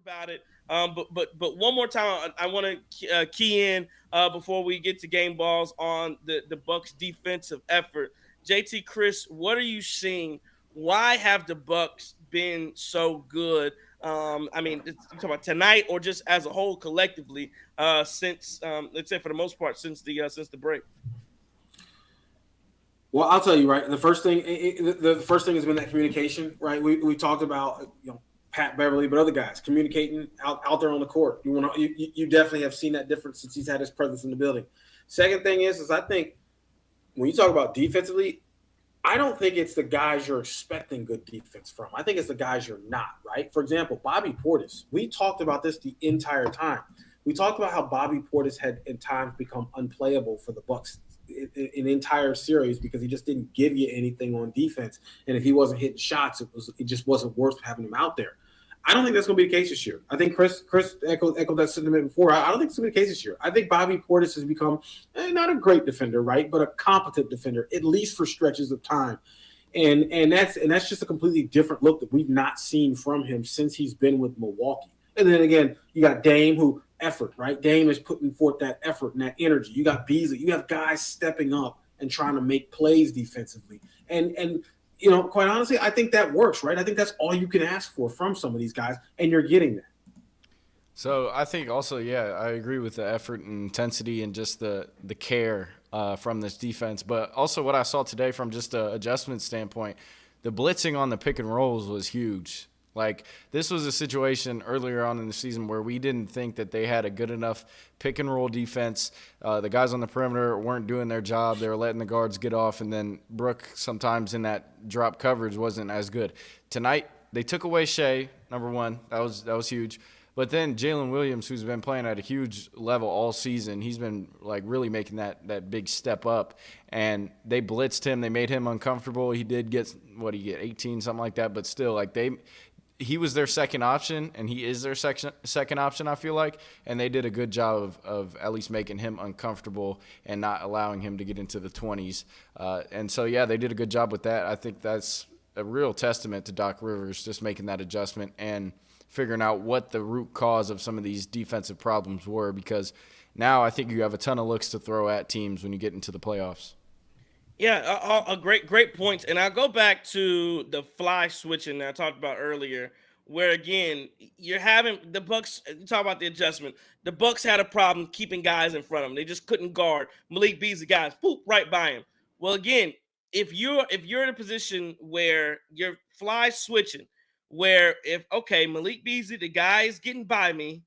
about it. But one more time, I want to key in before we get to game balls on the Bucks defensive effort. JT, Chris, what are you seeing? Why have the Bucks been so good? I mean, you talk about tonight or just as a whole collectively since let's say for the most part since the break. Well, I'll tell you, right. The first thing has been that communication, right? We talked about Pat Beverly, but other guys communicating out there on the court. You definitely have seen that difference since he's had his presence in the building. Second thing is I think when you talk about defensively, I don't think it's the guys you're expecting good defense from. I think it's the guys you're not, right? For example, Bobby Portis. We talked about this the entire time. We talked about how Bobby Portis had at times become unplayable for the Bucks in the entire series because he just didn't give you anything on defense. And if he wasn't hitting shots, it just wasn't worth having him out there. I don't think that's going to be the case this year. I think Chris echoed that sentiment before. I don't think it's going to be the case this year. I think Bobby Portis has become not a great defender, right, but a competent defender, at least for stretches of time. And that's just a completely different look that we've not seen from him since he's been with Milwaukee. And then again, you got Dame, who effort, right? Dame is putting forth that effort and that energy. You got Beasley. You have guys stepping up and trying to make plays defensively. And quite honestly, I think that works, right? I think that's all you can ask for from some of these guys, and you're getting that. So I think also, yeah, I agree with the effort and intensity and just the care from this defense. But also what I saw today from just an adjustment standpoint, the blitzing on the pick and rolls was huge. Like, this was a situation earlier on in the season where we didn't think that they had a good enough pick-and-roll defense. The guys on the perimeter weren't doing their job. They were letting the guards get off, and then Brook sometimes in that drop coverage wasn't as good. Tonight, they took away Shea, number one. That was huge. But then Jalen Williams, who's been playing at a huge level all season, he's been like really making that big step up. And they blitzed him. They made him uncomfortable. He did get, 18, something like that. But still, like he was their second option, and he is their second option, I feel like. And they did a good job of at least making him uncomfortable and not allowing him to get into the 20s. And so, yeah, they did a good job with that. I think that's a real testament to Doc Rivers just making that adjustment and figuring out what the root cause of some of these defensive problems were, because now I think you have a ton of looks to throw at teams when you get into the playoffs. Yeah, a great points. And I'll go back to the fly switching that I talked about earlier, where again you're having the Bucks. You talk about the adjustment. The Bucks had a problem keeping guys in front of them. They just couldn't guard Malik Beasley guys. Poop right by him. Well, again, if you're in a position where you're fly switching, where if okay Malik Beasley, the guy is getting by me,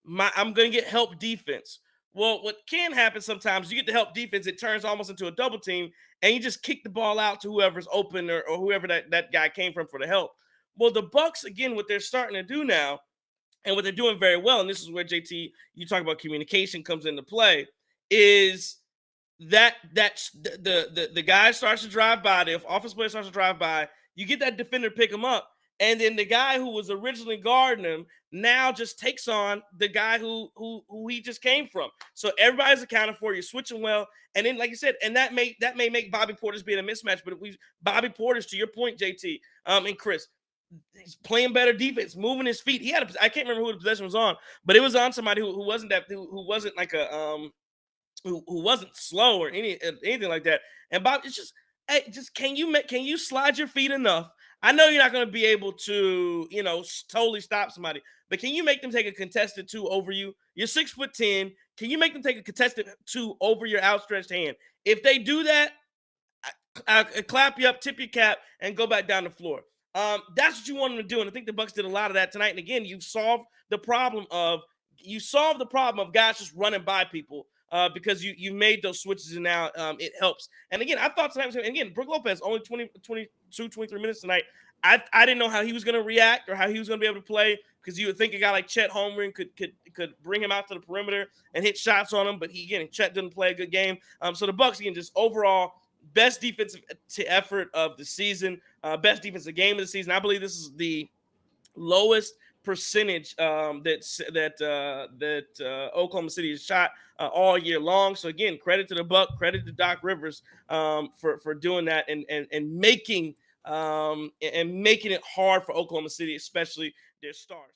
I'm gonna get help defense. Well, what can happen sometimes, you get the help defense, it turns almost into a double team, and you just kick the ball out to whoever's open or whoever that guy came from for the help. Well, the Bucks, again, what they're starting to do now, and what they're doing very well, and this is where JT, you talk about communication comes into play, is that's the guy starts to drive by, the offensive player starts to drive by, you get that defender to pick him up, and then the guy who was originally guarding him now just takes on the guy who he just came from. So everybody's accounted for. You're switching well, and then like you said, and that may make Bobby Portis being a mismatch. But if Bobby Portis, to your point, JT, and Chris, he's playing better defense, moving his feet. I can't remember who the possession was on, but it was on somebody who wasn't like a who wasn't slow or anything like that. And Bob, it's just, hey, just can you slide your feet enough? I know you're not going to be able to, totally stop somebody, but can you make them take a contested two over you? You're 6'10". Can you make them take a contested two over your outstretched hand? If they do that, I clap you up, tip your cap, and go back down the floor. That's what you want them to do, and I think the Bucks did a lot of that tonight. And again, you solved the problem of guys just running by people. Because you made those switches and now it helps. And again, I thought tonight, Brook Lopez, only 22, 23 minutes tonight. I didn't know how he was going to react or how he was going to be able to play, because you would think a guy like Chet Holmgren could bring him out to the perimeter and hit shots on him. But Chet didn't play a good game. So the Bucks, again, just overall best defensive effort of the season, best defensive game of the season. I believe this is the lowest percentage that Oklahoma City has shot all year long. So again, credit to the Buck, credit to Doc Rivers for doing that and making it hard for Oklahoma City, especially their stars.